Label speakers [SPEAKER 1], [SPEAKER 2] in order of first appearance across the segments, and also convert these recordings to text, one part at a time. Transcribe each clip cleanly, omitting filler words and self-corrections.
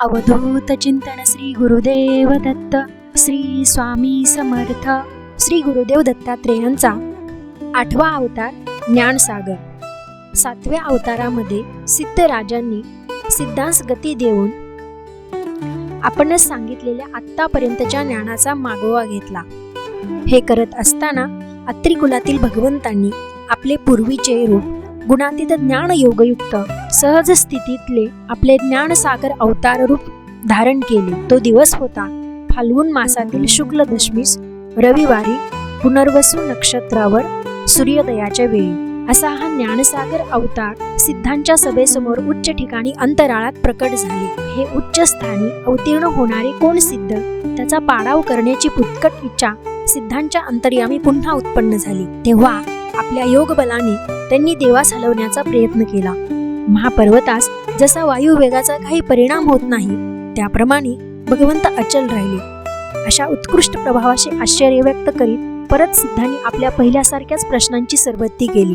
[SPEAKER 1] अवधूत चिंतन श्री गुरुदेव दत्त श्री स्वामी समर्थ. श्री गुरुदेव दत्तात्रेयांचा 8वा अवतार ज्ञानसागर. 7व्या अवतारामध्ये सिद्धराजांनी सिद्धांस गती देऊन आपणच सांगितलेल्या आत्तापर्यंतच्या ज्ञानाचा मागोवा घेतला. हे करत असताना अत्रि कुलातील भगवंतांनी आपले पूर्वीचे रूप गुणातीत ज्ञान योगयुक्त सहज स्थितीतले आपले ज्ञानसागर अवतार रूप धारण केले. तो दिवस होता फाल्गुन मासातील शुक्ल दशमीस रविवारी पुनर्वसू नक्षत्रावर सूर्योदयाच्या वेळी. असा हा ज्ञानसागर अवतार सिद्धांच्या सभेसमोर उच्च ठिकाणी अंतराळात प्रकट झाले. हे उच्च स्थानी अवतीर्ण होणारे कोण सिद्ध, त्याचा पाडाव करण्याची पुत्कट इच्छा सिद्धांच्या अंतर्यामी पुन्हा उत्पन्न झाली. तेव्हा आपल्या योग बलाने त्यांनी देवास हलवण्याचा प्रयत्न केला. महापर्वतास जसा वायू वेगाचा काही परिणाम होत नाही, त्याप्रमाणे भगवंत अचल राहिले. अशा उत्कृष्ट प्रभावाशी आश्चर्य व्यक्त करीत परत सिद्धांनी आपल्या पहिल्यासारख्याच प्रश्नांची सरबत्ती केली.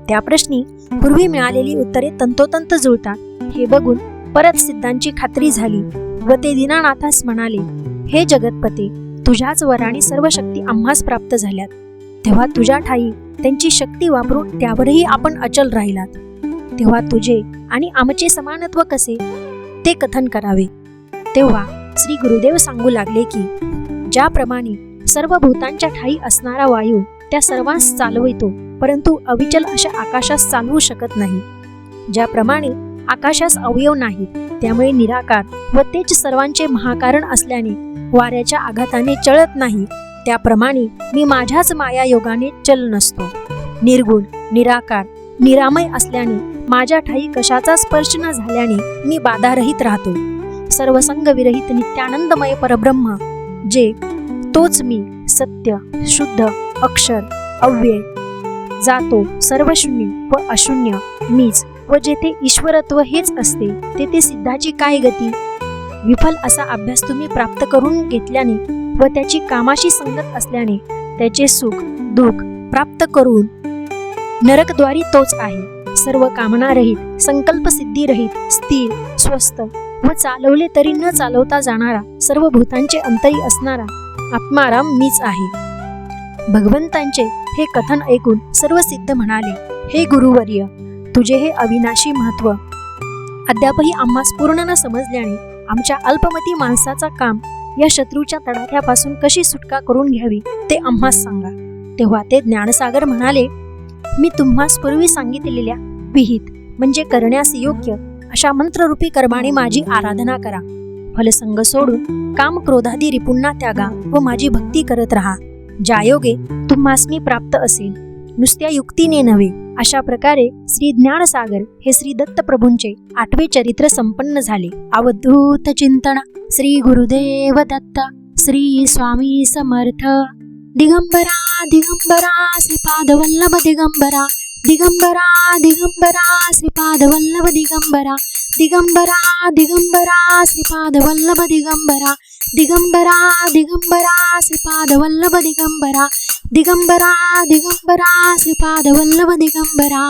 [SPEAKER 1] त्या प्रश्नी पूर्वी मिळालेली उत्तरे तंतोतंत जुळतात हे बघून परत सिद्धांची खात्री झाली व ते दीनानाथास म्हणाले, हे जगतपते, तुझ्याच वराने सर्व शक्ती आम्हास प्राप्त झाल्यात. तेव्हा तुझ्या ठाई त्यांची शक्ती वापरून त्यावरही आपण अचल राहिलात. तेव्हा तुझे आणि आमचे समानत्व कसे ते कथन करावे. तेव्हा श्री गुरुदेव सांगू लागले की ज्याप्रमाणे सर्व भूतांच्या ठाई असणारा वायू त्या सर्वांस चालवितो, परंतु अविचल अशा आकाशास चालवू शकत नाही. ज्याप्रमाणे आकाशास अवयव नाहीत, त्यामुळे निराकार व तेच सर्वांचे महाकारण असल्याने वाऱ्याच्या आघाताने चळत नाही, त्याप्रमाणे मी माझ्याच माया योगाने चल नसतो. निर्गुण, निराकार, निरामय असल्याने माझ्या ठाई कशाचा स्पर्श न झाल्याने मी बाधारहित राहतो. सर्वसंग विरहित नित्यानंदमय परब्रह्म जे तोच मी, सत्य, शुद्ध, अक्षर, अव्यय, जातो, सर्वशून्य व अशून्य मीच, व जेथे ईश्वरत्व हेच असते तेथे सिद्धाची काय गती. विफल असा अभ्यास तुम्ही प्राप्त करून घेतल्याने व त्याची कामाशी संगत असल्याने त्याचे सुख दुःख प्राप्त करून नरकद्वारी तोच आहे. सर्व कामनारहित, संकल्पसिद्धीरहित, स्थिर, स्वस्थ व चालवले तरी न चालवता जाणारा, सर्व भूतांचे अंतरी असणारा आत्माराम मीच आहे. भगवंतांचे हे कथन ऐकून सर्व सिद्ध म्हणाले, हे गुरुवर्य, तुझे हे अविनाशी महत्व अद्यापही आम्हास पूर्ण न समजल्याने आमच्या अल्पमती माणसाचा काम या शत्रूच्या तडाख्यापासून कशी सुटका करून घ्यावी ते आम्हास सांगा. तेव्हा ते ज्ञानसागर म्हणाले, मी तुम्हास पूर्वी सांगितलेल्या विहित म्हणजे करण्यास योग्य अशा मंत्ररूपी कर्माने माझी आराधना करा. फलसंग सोडून काम क्रोधादी रिपुंना त्यागा व माझी भक्ती करत राहा. ज्यायोगे तुम्हास मी प्राप्त असेल, नुसत्या युक्तीने नव्हे. अशा प्रकारे श्री ज्ञानसागर हे श्री दत्तप्रभूंचे 8वे चरित्र संपन्न झाले. अवधूत चिंतन श्री गुरुदेव दत्त श्री स्वामी समर्थ. दिगंबरा दिगंबरा श्रीपाद वल्लभ दिगंबरा, दिगंबरा दिगंबरा श्रीपाद वल्लभ दिगंबरा, दिगंबरा दिगंबरा श्रीपाद वल्लभ दिगंबरा, दिगंबरा दिगंबरा श्रीपाद वल्लभ दिगंबरा, दिगंबरा दिगंबरा श्रीपाद वल्लभ दिगंबरा.